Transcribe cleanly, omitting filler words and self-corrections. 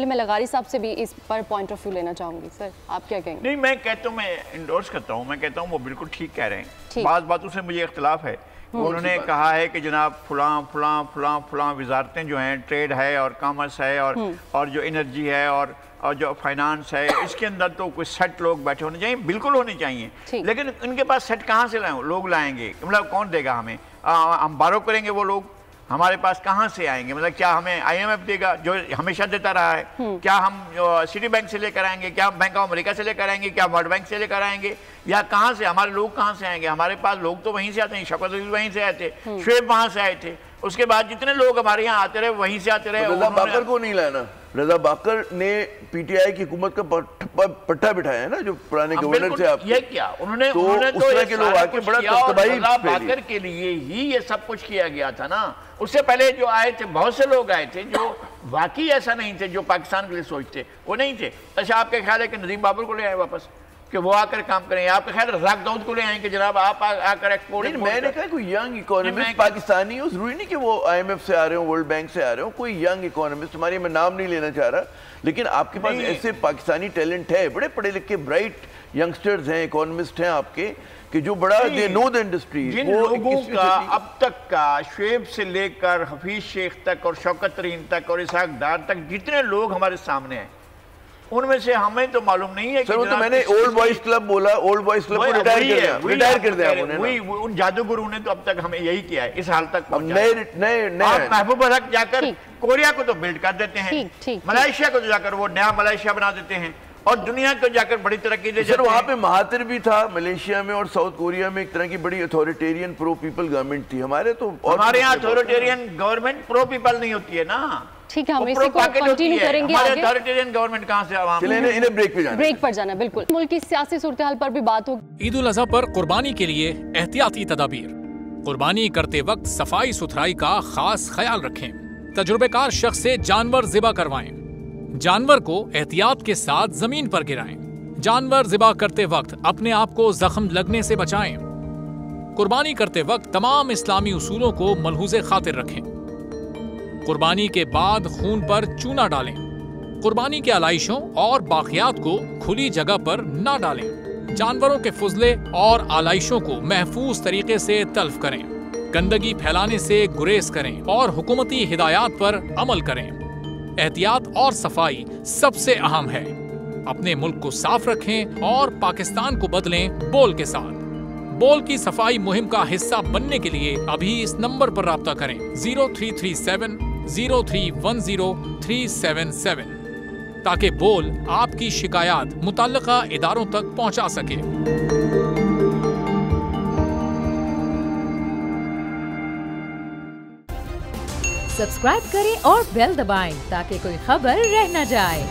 میں لغاری صاحب سے بھی اس پر پوائنٹ آف ویو لینا چاہوں گی. سر آپ کیا کہیں گے؟ نہیں میں کہتا ہوں، میں انڈورس کرتا ہوں، میں کہتا ہوں وہ بالکل ٹھیک کہہ رہے ہیں. بعض باتوں سے مجھے اختلاف ہے. انہوں نے کہا ہے کہ جناب فلاں فلاں فلاں فلاں وزارتیں جو ہیں، ٹریڈ ہے اور کامرس ہے اور جو انرجی ہے اور جو فائنانس ہے، اس کے اندر تو کوئی سیٹ لوگ بیٹھے ہونے چاہیے، بالکل ہونے چاہیے. لیکن ان کے پاس سیٹ کہاں سے لوگ لائیں گے؟ مطلب کون دے گا ہمیں؟ ہم بارو کریں گے، وہ لوگ ہمارے پاس کہاں سے آئیں گے؟ مطلب کیا ہمیں آئی ایم ایف دے گا جو ہمیشہ دیتا رہا ہے؟ کیا ہم سٹی بینک سے لے کر آئیں گے؟ کیا بینک آف امریکہ سے لے کر آئیں گے؟ کیا ورلڈ بینک سے لے کر آئیں گے؟ یا کہاں سے ہمارے لوگ کہاں سے آئیں گے؟ ہمارے پاس لوگ تو وہیں سے آتے ہیں. شوکت عزیز وہیں سے آئے تھے، شعیب وہاں سے آئے تھے. اس کے بعد جتنے لوگ ہمارے یہاں آتے رہے وہیں سے آتے رہے. رضا باقر کو نہیں لانا. رضا باقر نے پی ٹی آئی کی حکومت کا پٹھا بٹھایا ہے نا، جو پرانے گورنر سے. آپ یہ کیا انہوں نے تو اس طرح کے لوگ آ کے بڑا تباہی. رضا باقر کے لیے ہی یہ سب کچھ کیا گیا تھا نا. اس سے پہلے جو آئے تھے بہت سے لوگ آئے تھے جو واقعی ایسا نہیں تھے، جو پاکستان کے لیے سوچتے، وہ نہیں تھے. اچھا آپ کا خیال ہے کہ نظیم بابر کو لے آئے واپس کہ وہ آ کر کام کریں؟ آپ کا خیال رزاق داؤد کو لے آئیں کہ جناب آپ آ کر ایکسپورٹ؟ میں نے کہا کوئی ینگ اکانومسٹ پاکستانی ہو، ضروری نہیں کہ وہ آئی ایم ایف سے آ رہے ہوں، ورلڈ بینک سے آ رہے ہوں. کوئی ینگ اکانومسٹ، ہماری میں نام نہیں لینا چاہ رہا، لیکن آپ کے پاس ایسے پاکستانی ٹیلنٹ ہے، بڑے پڑھے لکھے برائٹ ینگسٹرز ہیں، اکانومسٹ ہیں آپ کے، کہ جو بڑا دے نو دا انڈسٹری. جن لوگوں کا اب تک کا شعیب سے لے کر حفیظ شیخ تک اور شوکت ترین تک اور اسحاق ڈار تک جتنے لوگ ہمارے سامنے ہیں، ان میں سے ہمیں تو معلوم نہیں ہے کہ تو میں نے اولڈ بوائز کلب بولا، اولڈ بوائز کلب کو ریٹائر کر دیا ان جادوگروں نے تو اب تک ہمیں یہی کیا ہے، اس حال تک پہنچا. آپ محبوب الحق جا کر کوریا کو تو بلڈ کر دیتے ہیں، ملائیشیا کو تو جا کر وہ نیا ملائیشیا بنا دیتے ہیں، اور دنیا کو جا کر بڑی ترقی دے جاتے ہیں. وہاں پہ مہاتر بھی تھا ملیشیا میں، اور ساؤتھ کوریا میں ایک طرح کی بڑی اتھارٹیرین پرو پیپل گورنمنٹ تھی. ہمارے تو ہمارے یہاں اتھارٹیرین گورنمنٹ پرو پیپل نہیں ہوتی ہے نا. ٹھیک ہے، ہم اسی کو کنٹینیو کریں گے آگے. اتھارٹیرین گورنمنٹ کہاں سے عوام؟ چلیں انہیں بریک پر جانا. بالکل ملک کی سیاسی صورتحال پر بھی بات ہوگی. عید الاضحیٰ پر قربانی کے لیے احتیاطی تدابیر. قربانی کرتے وقت صفائی ستھرائی کا خاص خیال رکھیں. تجربہ کار شخص سے جانور ذبح کروائیں. جانور کو احتیاط کے ساتھ زمین پر گرائیں. جانور ذبح کرتے وقت اپنے آپ کو زخم لگنے سے بچائیں. قربانی کرتے وقت تمام اسلامی اصولوں کو ملحوظ خاطر رکھیں. قربانی کے بعد خون پر چونا ڈالیں. قربانی کے علائشوں اور باقیات کو کھلی جگہ پر نہ ڈالیں. جانوروں کے فضلے اور علائشوں کو محفوظ طریقے سے تلف کریں. گندگی پھیلانے سے گریز کریں اور حکومتی ہدایات پر عمل کریں. احتیاط اور صفائی سب سے اہم ہے. اپنے ملک کو صاف رکھیں اور پاکستان کو بدلیں بول کے ساتھ. بول کی صفائی مہم کا حصہ بننے کے لیے ابھی اس نمبر پر رابطہ کریں 0337 0310 377 تاکہ بول آپ کی شکایات متعلقہ اداروں تک پہنچا سکے. سبسکرائب کریں اور بیل دبائیں تاکہ کوئی خبر رہ نہ جائے.